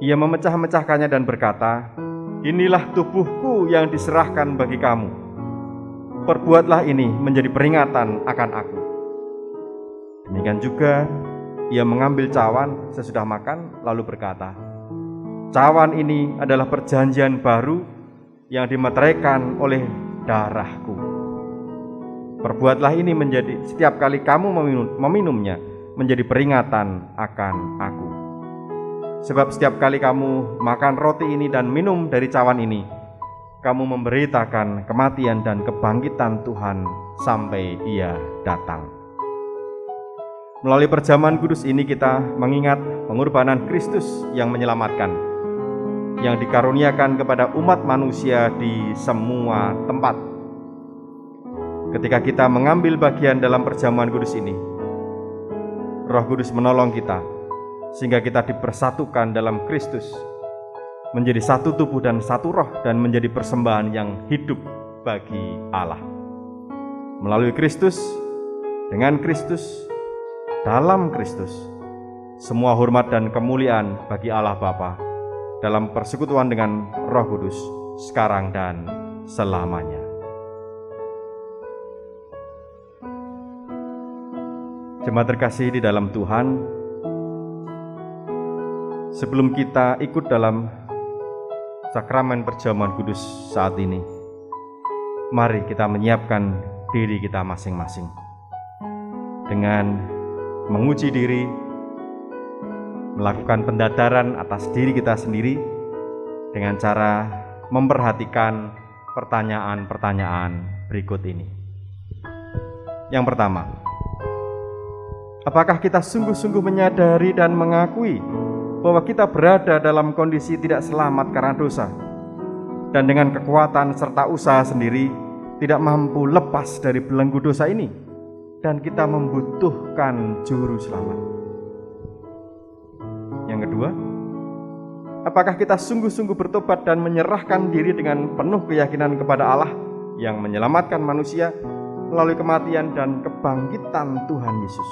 S3: Ia memecah-mecahkannya dan berkata, "Inilah tubuhku yang diserahkan bagi kamu. Perbuatlah ini menjadi peringatan akan aku." Demikian juga ia mengambil cawan sesudah makan lalu berkata, "Cawan ini adalah perjanjian baru yang dimeteraikan oleh darahku. Perbuatlah ini menjadi setiap kali kamu meminumnya menjadi peringatan akan aku. Sebab setiap kali kamu makan roti ini dan minum dari cawan ini, kamu memberitakan kematian dan kebangkitan Tuhan sampai ia datang." Melalui perjamuan kudus ini kita mengingat pengorbanan Kristus yang menyelamatkan, yang dikaruniakan kepada umat manusia di semua tempat. Ketika kita mengambil bagian dalam perjamuan kudus ini, Roh Kudus menolong kita sehingga kita dipersatukan dalam Kristus, menjadi satu tubuh dan satu roh, dan menjadi persembahan yang hidup bagi Allah. Melalui Kristus, dengan Kristus, dalam Kristus, semua hormat dan kemuliaan bagi Allah Bapa dalam persekutuan dengan Roh Kudus sekarang dan selamanya. Jemaat terkasih di dalam Tuhan, sebelum kita ikut dalam sakramen perjamuan kudus saat ini, mari kita menyiapkan diri kita masing-masing dengan menguji diri, melakukan pendadaran atas diri kita sendiri, dengan cara memperhatikan pertanyaan-pertanyaan berikut ini. Yang pertama, apakah kita sungguh-sungguh menyadari dan mengakui bahwa kita berada dalam kondisi tidak selamat karena dosa, dan dengan kekuatan serta usaha sendiri tidak mampu lepas dari belenggu dosa ini, dan kita membutuhkan juru selamat? Yang kedua, apakah kita sungguh-sungguh bertobat dan menyerahkan diri dengan penuh keyakinan kepada Allah yang menyelamatkan manusia melalui kematian dan kebangkitan Tuhan Yesus?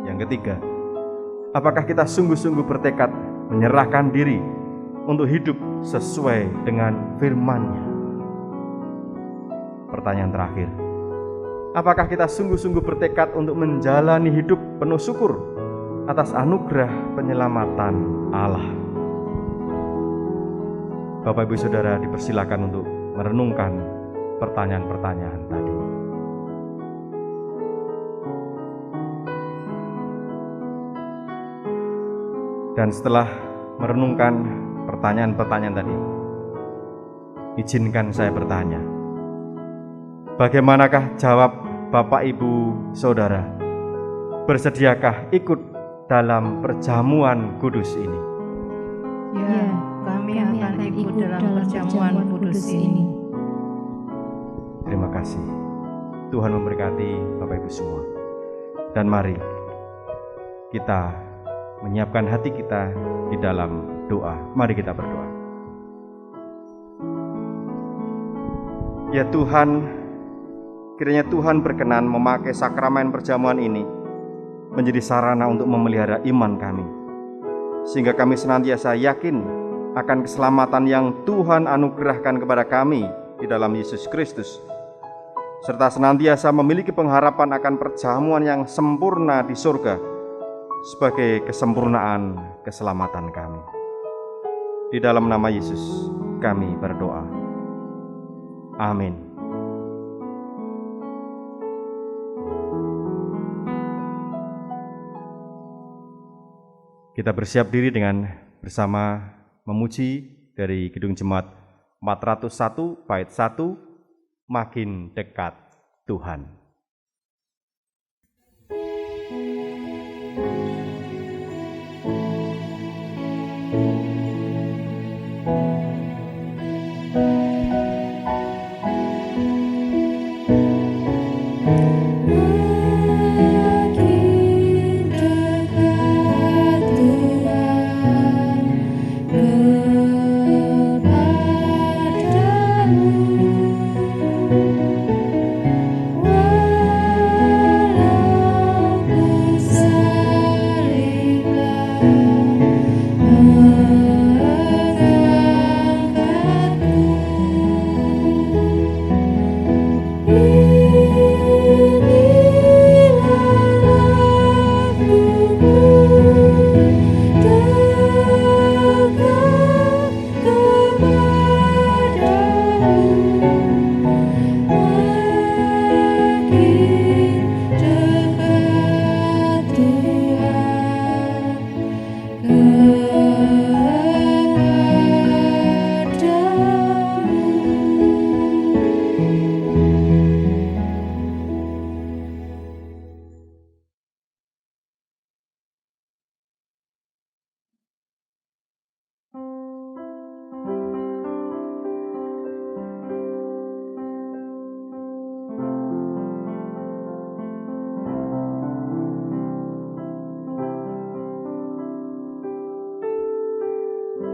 S3: Yang ketiga, apakah kita sungguh-sungguh bertekad menyerahkan diri untuk hidup sesuai dengan firman-Nya? Pertanyaan terakhir, apakah kita sungguh-sungguh bertekad untuk menjalani hidup penuh syukur atas anugerah penyelamatan Allah? Bapak Ibu Saudara dipersilakan untuk merenungkan pertanyaan-pertanyaan tadi. Dan setelah merenungkan pertanyaan-pertanyaan tadi, izinkan saya bertanya, bagaimanakah jawab Bapak Ibu Saudara? Bersediakah ikut dalam perjamuan kudus ini?
S6: Ya, kami akan ikut dalam perjamuan kudus ini.
S3: Terima kasih. Tuhan memberkati Bapak Ibu semua. Dan mari kita menyiapkan hati kita di dalam doa. Mari kita berdoa. Ya Tuhan, kiranya Tuhan berkenan memakai sakramen perjamuan ini menjadi sarana untuk memelihara iman kami, sehingga kami senantiasa yakin akan keselamatan yang Tuhan anugerahkan kepada kami di dalam Yesus Kristus, serta senantiasa memiliki pengharapan akan perjamuan yang sempurna di surga sebagai kesempurnaan keselamatan kami. Di dalam nama Yesus kami berdoa. Amin. Kita bersiap diri dengan bersama memuji dari Gedung Jemaat 401 bait 1, Makin Dekat Tuhan.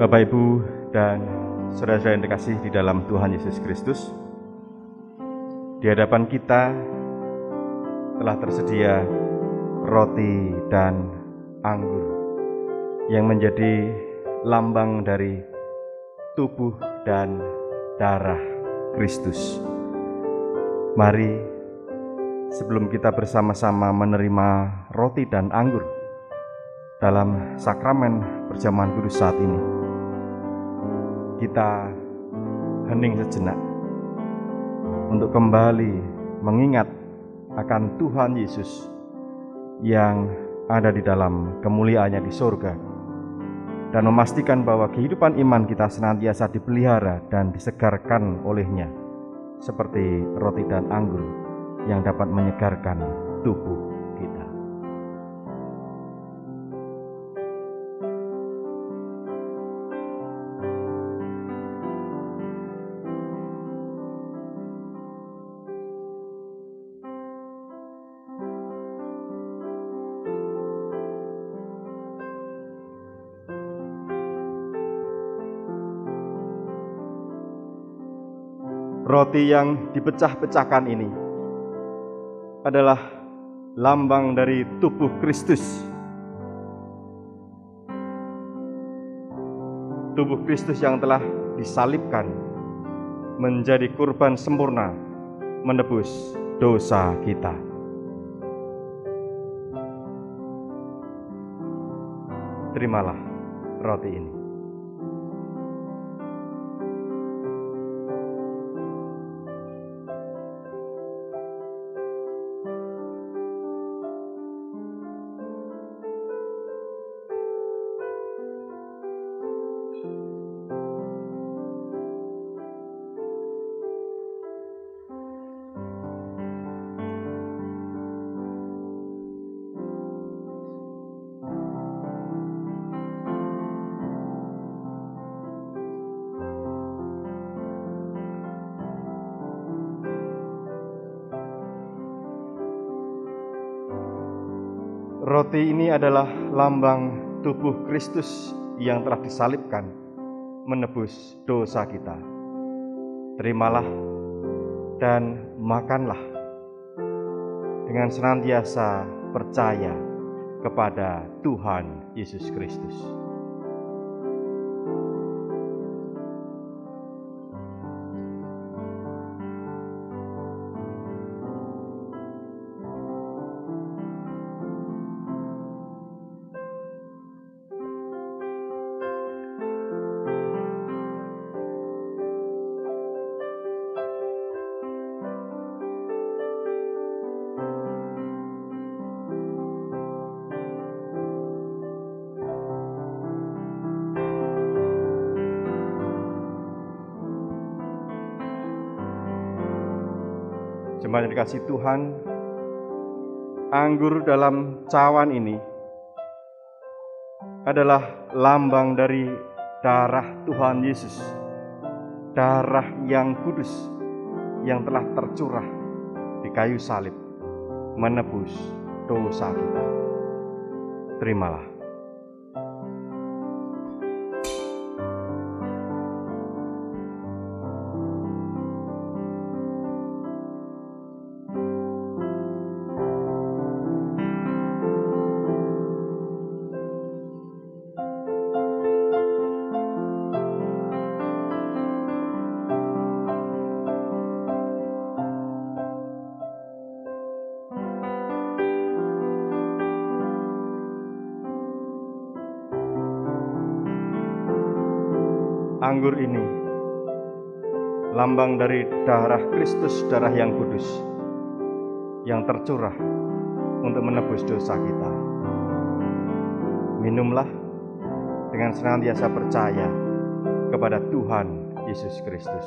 S3: Bapak, Ibu, dan saudara-saudara yang dikasihi di dalam Tuhan Yesus Kristus, di hadapan kita telah tersedia roti dan anggur yang menjadi lambang dari tubuh dan darah Kristus. Mari, sebelum kita bersama-sama menerima roti dan anggur dalam sakramen perjamuan kudus saat ini, kita hening sejenak untuk kembali mengingat akan Tuhan Yesus yang ada di dalam kemuliaannya di surga, dan memastikan bahwa kehidupan iman kita senantiasa dipelihara dan disegarkan olehnya, seperti roti dan anggur yang dapat menyegarkan tubuh kita. Roti yang dipecah-pecahkan ini adalah lambang dari tubuh Kristus. Tubuh Kristus yang telah disalibkan menjadi kurban sempurna menebus dosa kita. Terimalah roti ini. Roti ini adalah lambang tubuh Kristus yang telah disalibkan menebus dosa kita. Terimalah dan makanlah dengan senantiasa percaya kepada Tuhan Yesus Kristus. Jemaat yang dikasihi Tuhan, anggur dalam cawan ini adalah lambang dari darah Tuhan Yesus, darah yang kudus yang telah tercurah di kayu salib menebus dosa kita. Terimalah. Anggur ini lambang dari darah Kristus, darah yang kudus yang tercurah untuk menebus dosa kita. Minumlah dengan senantiasa percaya kepada Tuhan Yesus Kristus.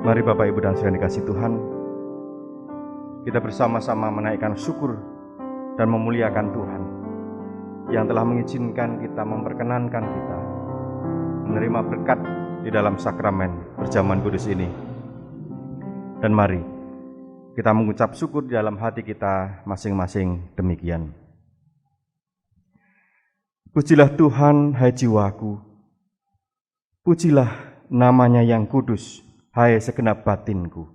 S3: Mari Bapak Ibu dan saudara dikasihi Tuhan, kita bersama-sama menaikkan syukur dan memuliakan Tuhan yang telah mengizinkan kita, memperkenankan kita menerima berkat di dalam sakramen perjamuan kudus ini. Dan mari kita mengucap syukur di dalam hati kita masing-masing demikian. Pujilah Tuhan, hai jiwaku, pujilah namanya yang kudus, hai segenap batinku.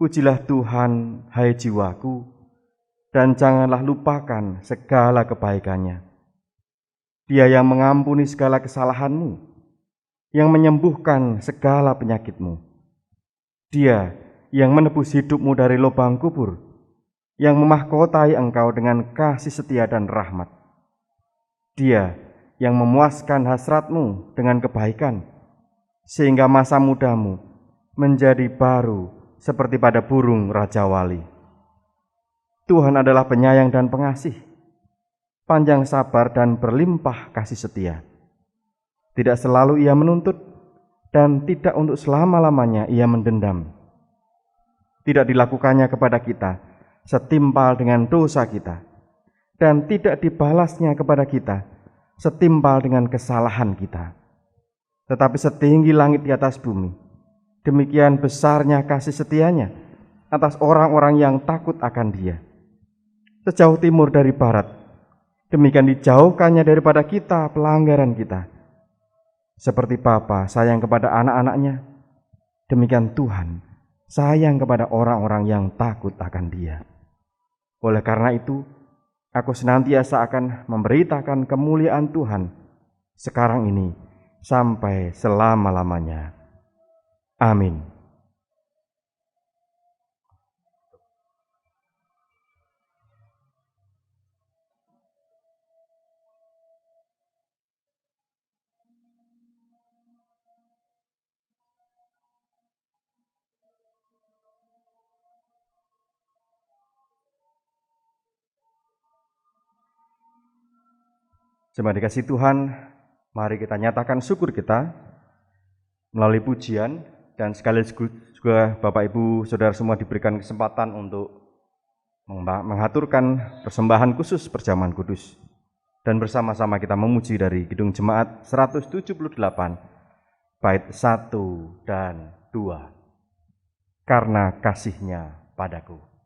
S3: Pujilah Tuhan, hai jiwaku, dan janganlah lupakan segala kebaikannya. Dia yang mengampuni segala kesalahanmu, yang menyembuhkan segala penyakitmu. Dia yang menebus hidupmu dari lubang kubur, yang memahkotai engkau dengan kasih setia dan rahmat. Dia yang memuaskan hasratmu dengan kebaikan, sehingga masa mudamu menjadi baru seperti pada burung Raja Wali. Tuhan adalah penyayang dan pengasih, panjang sabar dan berlimpah kasih setia. Tidak selalu Ia menuntut, dan tidak untuk selama-lamanya Ia mendendam. Tidak dilakukannya kepada kita setimpal dengan dosa kita, dan tidak dibalasnya kepada kita setimpal dengan kesalahan kita. Tetapi setinggi langit di atas bumi, demikian besarnya kasih setianya atas orang-orang yang takut akan Dia. Sejauh timur dari barat, demikian dijauhkannya daripada kita pelanggaran kita. Seperti Bapa sayang kepada anak-anaknya, demikian Tuhan sayang kepada orang-orang yang takut akan Dia. Oleh karena itu, aku senantiasa akan memberitakan kemuliaan Tuhan sekarang ini sampai selama-lamanya. Amin. Jemaat dikasih Tuhan, mari kita nyatakan syukur kita melalui pujian, dan sekaligus juga Bapak Ibu Saudara semua diberikan kesempatan untuk mengaturkan persembahan khusus perjamuan kudus. Dan bersama-sama kita memuji dari Kidung Jemaat 178 bait 1 dan 2. Karena kasih-Nya padaku.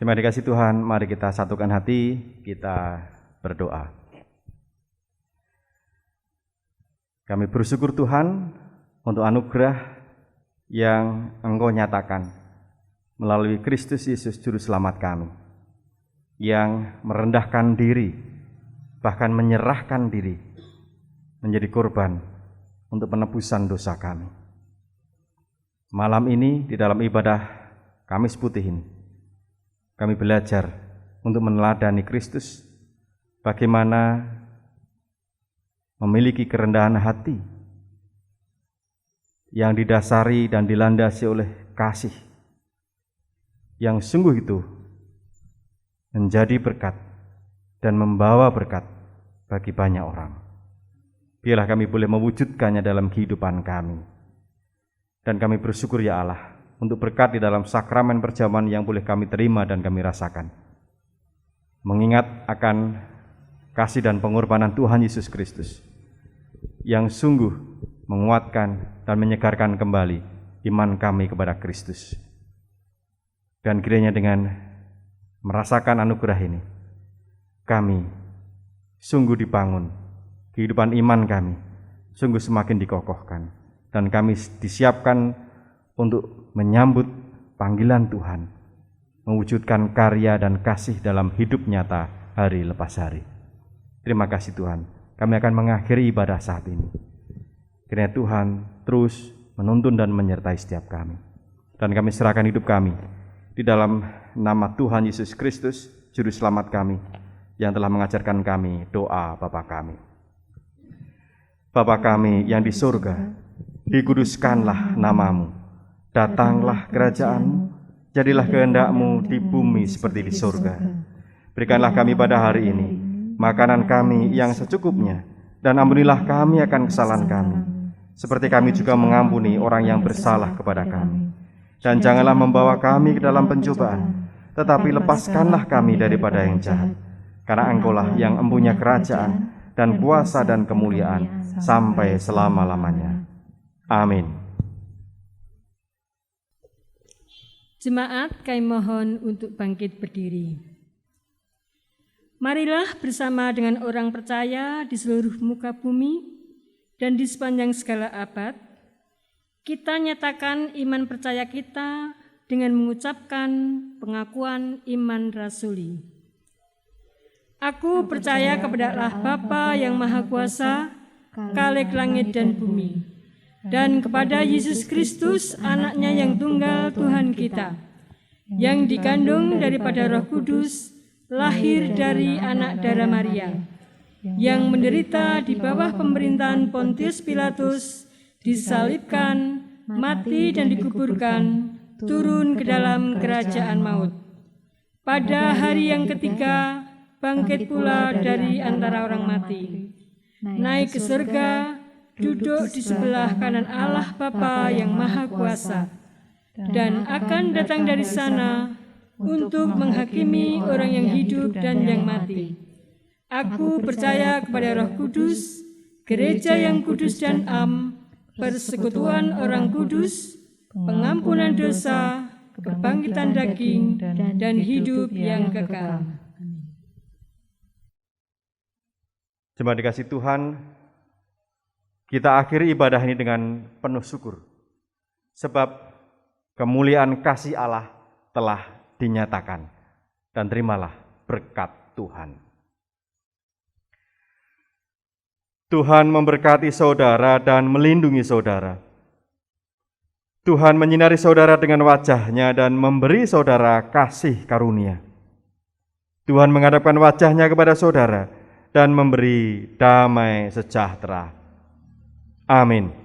S3: Terima kasih Tuhan, mari kita satukan hati, kita berdoa. Kami bersyukur Tuhan untuk anugerah yang Engkau nyatakan melalui Kristus Yesus Juru Selamat kami. yang merendahkan diri, bahkan menyerahkan diri menjadi korban untuk penebusan dosa kami. Malam ini di dalam ibadah Kamis Putih ini, kami belajar untuk meneladani Kristus, bagaimana memiliki kerendahan hati yang didasari dan dilandasi oleh kasih yang sungguh itu menjadi berkat dan membawa berkat bagi banyak orang. Biarlah kami boleh mewujudkannya dalam kehidupan kami. Dan kami bersyukur ya Allah untuk berkat di dalam sakramen perjamuan yang boleh kami terima dan kami rasakan. Mengingat akan kasih dan pengorbanan Tuhan Yesus Kristus yang sungguh menguatkan dan menyegarkan kembali iman kami kepada Kristus. Dan kiranya dengan merasakan anugerah ini, kami sungguh dibangun, kehidupan iman kami sungguh semakin dikokohkan, dan kami disiapkan untuk menyambut panggilan Tuhan, mewujudkan karya dan kasih dalam hidup nyata hari lepas hari. Terima kasih Tuhan, kami akan mengakhiri ibadah saat ini. Kiranya Tuhan terus menuntun dan menyertai setiap kami. Dan kami serahkan hidup kami di dalam nama Tuhan Yesus Kristus, Juru Selamat kami, yang telah mengajarkan kami doa Bapa kami. Bapa kami yang di surga, dikuduskanlah namamu, datanglah kerajaanmu, jadilah kehendak-mu di bumi seperti di surga. Berikanlah kami pada hari ini makanan kami yang secukupnya, dan ampunilah kami akan kesalahan kami, seperti kami juga mengampuni orang yang bersalah kepada kami. Dan janganlah membawa kami ke dalam pencobaan, tetapi lepaskanlah kami daripada yang jahat. Karena Engkau-lah yang empunya kerajaan dan kuasa dan kemuliaan sampai selama-lamanya. Amin.
S7: Jemaat, kami mohon untuk bangkit berdiri. Marilah bersama dengan orang percaya di seluruh muka bumi dan di sepanjang segala abad, kita nyatakan iman percaya kita dengan mengucapkan pengakuan iman rasuli. Aku percaya kepada Allah Bapa yang Maha Kuasa, Khalik langit dan bumi, dan kepada Yesus Kristus, Anaknya yang tunggal Tuhan kita, yang dikandung daripada Roh Kudus, lahir dari anak darah Maria, yang menderita di bawah pemerintahan Pontius Pilatus, disalibkan, mati dan dikuburkan, turun ke dalam kerajaan maut. Pada hari yang ketiga, bangkit pula dari antara orang mati, naik ke surga, duduk di sebelah kanan Allah Bapa yang Maha Kuasa, dan akan datang dari sana untuk menghakimi orang yang hidup dan yang mati. Aku percaya kepada Roh Kudus, gereja yang kudus dan am, persekutuan orang kudus, pengampunan dosa, kebangkitan daging, dan hidup yang kekal.
S3: Jemaat dikasih Tuhan, kita akhiri ibadah ini dengan penuh syukur, sebab kemuliaan kasih Allah telah dinyatakan, dan terimalah berkat Tuhan. Tuhan memberkati saudara dan melindungi saudara. Tuhan menyinari saudara dengan wajah-Nya dan memberi saudara kasih karunia. Tuhan menghadapkan wajah-Nya kepada saudara dan memberi damai sejahtera. Amin.